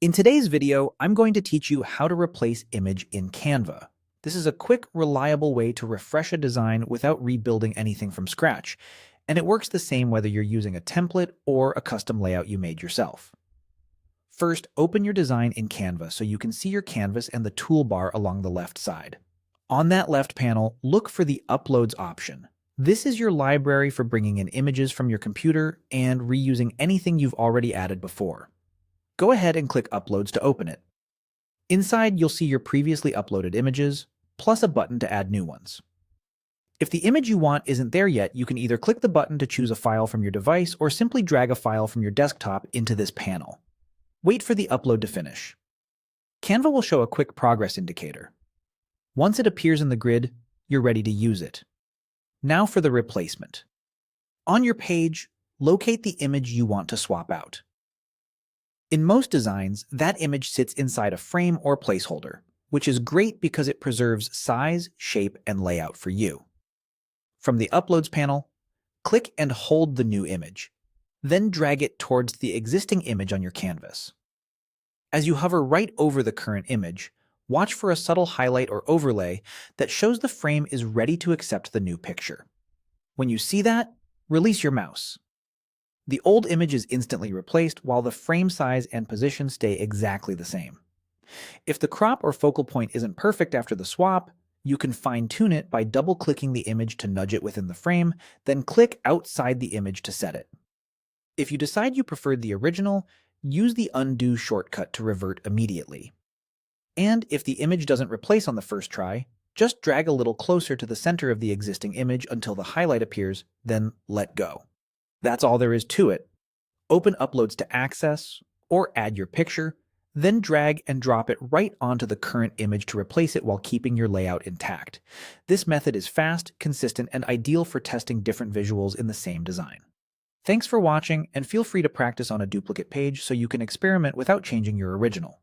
In today's video, I'm going to teach you how to replace image in Canva. This is a quick, reliable way to refresh a design without rebuilding anything from scratch, and it works the same whether you're using a template or a custom layout you made yourself. First, open your design in Canva so you can see your canvas and the toolbar along the left side. On that left panel, look for the Uploads option. This is your library for bringing in images from your computer and reusing anything you've already added before. Go ahead and click Uploads to open it. Inside, you'll see your previously uploaded images, plus a button to add new ones. If the image you want isn't there yet, you can either click the button to choose a file from your device or simply drag a file from your desktop into this panel. Wait for the upload to finish. Canva will show a quick progress indicator. Once it appears in the grid, you're ready to use it. Now for the replacement. On your page, locate the image you want to swap out. In most designs, that image sits inside a frame or placeholder, which is great because it preserves size, shape, and layout for you. From the Uploads panel, click and hold the new image. Then drag it towards the existing image on your canvas. As you hover right over the current image, watch for a subtle highlight or overlay that shows the frame is ready to accept the new picture. When you see that, release your mouse. The old image is instantly replaced while the frame size and position stay exactly the same. If the crop or focal point isn't perfect after the swap, you can fine-tune it by double-clicking the image to nudge it within the frame, then click outside the image to set it. If you decide you preferred the original, use the Undo shortcut to revert immediately. And if the image doesn't replace on the first try, just drag a little closer to the center of the existing image until the highlight appears, then let go. That's all there is to it. Open Uploads to access, or add your picture, then drag and drop it right onto the current image to replace it while keeping your layout intact. This method is fast, consistent, and ideal for testing different visuals in the same design. Thanks for watching, and feel free to practice on a duplicate page so you can experiment without changing your original.